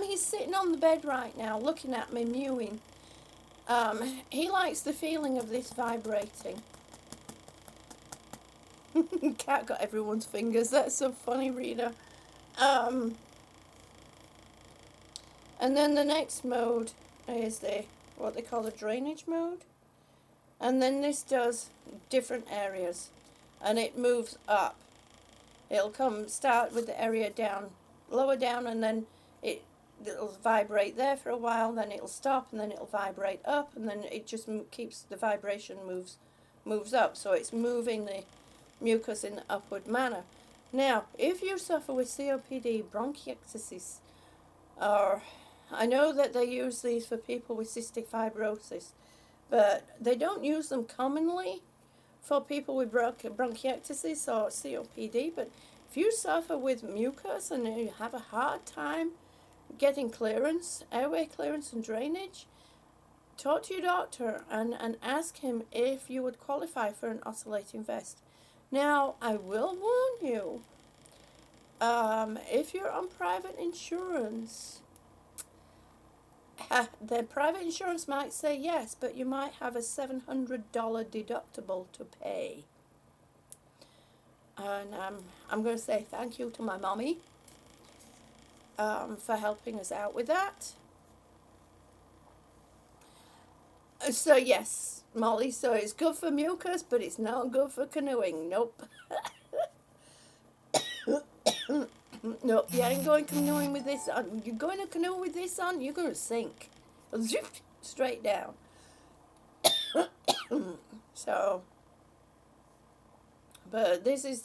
He's sitting on the bed right now, looking at me, mewing. He likes the feeling of this vibrating. Cat got everyone's fingers. That's so funny, Rita. And then the next mode is what they call the drainage mode. And then this does different areas, and it moves up. It'll start with the area down, lower down, and then it'll vibrate there for a while, then it'll stop, and then it'll vibrate up, and then it just keeps the vibration moves up. So it's moving the mucus in the upward manner. Now, if you suffer with COPD, bronchiectasis, or I know that they use these for people with cystic fibrosis, but they don't use them commonly for people with bronchiectasis or COPD. But if you suffer with mucus and you have a hard time getting clearance, airway clearance and drainage, talk to your doctor and ask him if you would qualify for an oscillating vest. Now, I will warn you, if you're on private insurance, the private insurance might say yes, but you might have a $700 deductible to pay. And I'm going to say thank you to my mommy for helping us out with that. So yes, Molly, so it's good for mucus, but it's not good for canoeing. Nope. Nope, you ain't going canoeing with this on. You're going to canoe with this on, you're going to sink. Straight down. So, but this is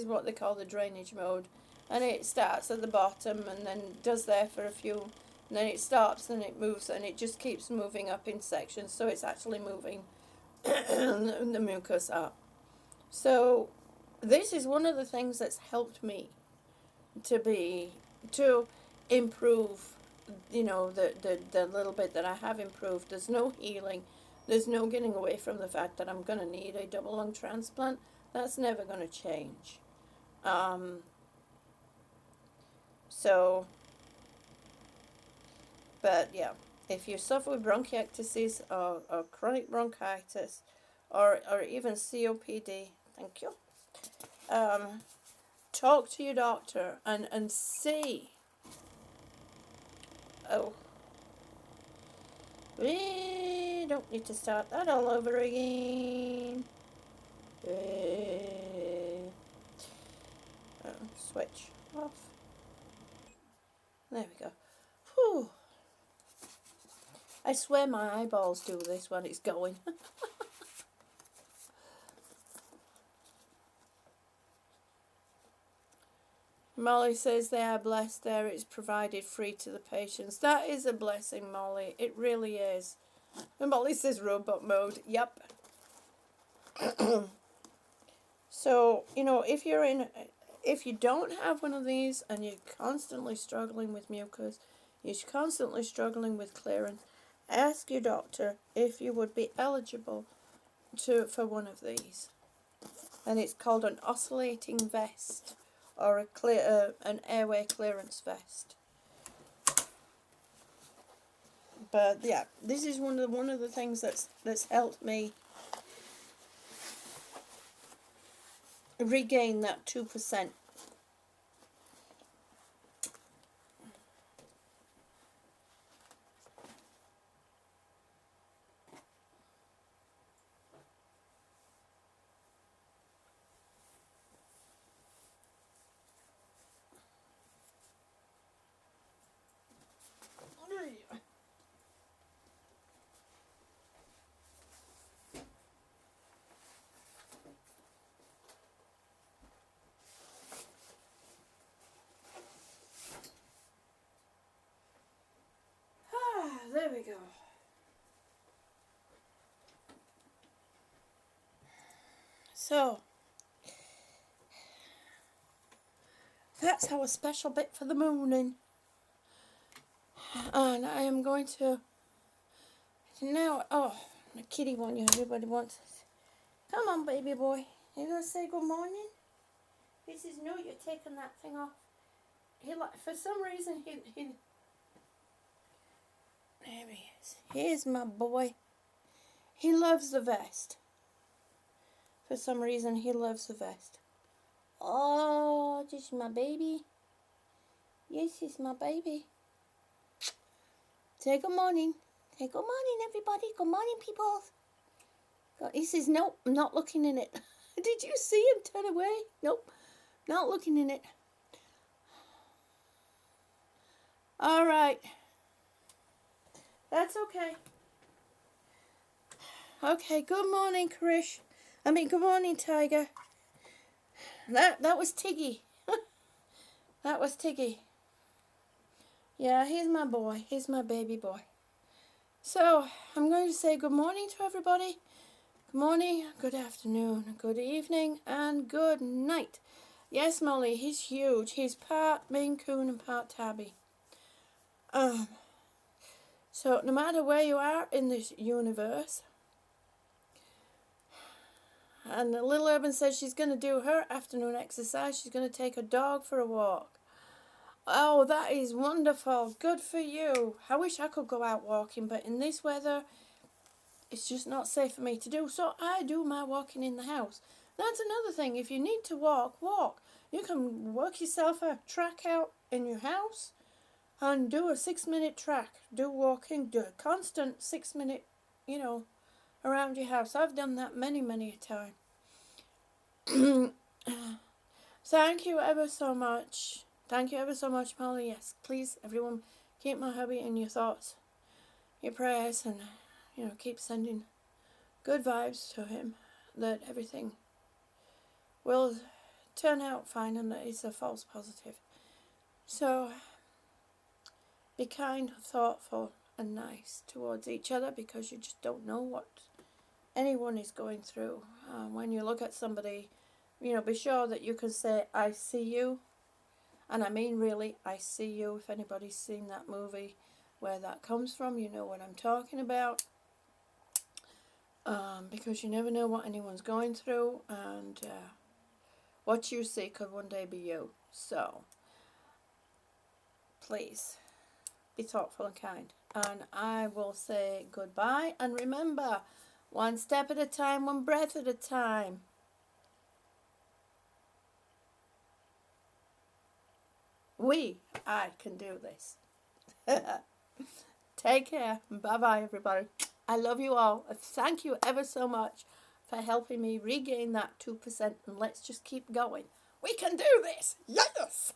what they call the drainage mode, and it starts at the bottom and then does there for a few, and then it stops and it moves, and it just keeps moving up in sections, so it's actually moving the mucus up. So this is one of the things that's helped me to improve, the little bit that I have improved. There's no healing. There's no getting away from the fact that I'm going to need a double lung transplant. That's never going to change. But yeah, if you suffer with bronchiectasis or chronic bronchitis or even COPD, thank you, talk to your doctor and see. Oh, we don't need to start that all over again. Switch off. There we go. Whew. I swear my eyeballs do this when it's going. Molly says they are blessed there. It's provided free to the patients. That is a blessing, Molly. It really is. And Molly says robot mode. Yep. So, you know, if you don't have one of these and you're constantly struggling with mucus, you're constantly struggling with clearance, ask your doctor if you would be eligible for one of these. And it's called an oscillating vest or an airway clearance vest. But yeah, this is one of the things that's helped me regain that 2%. There we go. So, that's our special bit for the morning. And I am going to now, the kitty one everybody wants. Come on, baby boy. You gonna say good morning? He says, no, you're taking that thing off. For some reason, he there he is. Here's my boy. He loves the vest. For some reason, he loves the vest. Oh, this is my baby. Yes, it's my baby. Say good morning. Say good morning, everybody. Good morning, people. He says, nope, I'm not looking in it. Did you see him turn away? Nope, not looking in it. All right. That's okay. Okay, good morning, Krish. Good morning, Tiger. That was Tiggy. That was Tiggy. Yeah, he's my boy. He's my baby boy. So, I'm going to say good morning to everybody. Good morning, good afternoon, good evening, and good night. Yes, Molly, he's huge. He's part Maine Coon and part Tabby. So, no matter where you are in this universe, and Little Urban says she's going to do her afternoon exercise. She's going to take her dog for a walk. Oh, that is wonderful. Good for you. I wish I could go out walking, but in this weather, it's just not safe for me to do. So I do my walking in the house. That's another thing. If you need to walk, walk. You can work yourself a track out in your house and do a 6-minute track. Do walking, do a constant 6-minute, around your house. I've done that many, many a time. Thank you ever so much. Thank you ever so much, Molly. Yes, please, everyone, keep my hubby in your thoughts, your prayers, and, keep sending good vibes to him, that everything will turn out fine and that it's a false positive. So, be kind, thoughtful, and nice towards each other, because you just don't know what anyone is going through. When you look at somebody, be sure that you can say, I see you. And I mean really, I see you. If anybody's seen that movie, where that comes from, you know what I'm talking about. Because you never know what anyone's going through, and what you see could one day be you. So, please, be thoughtful and kind. And I will say goodbye. And remember, one step at a time, one breath at a time. I can do this. Take care. Bye-bye, everybody. I love you all. Thank you ever so much for helping me regain that 2%. And let's just keep going. We can do this. Yes!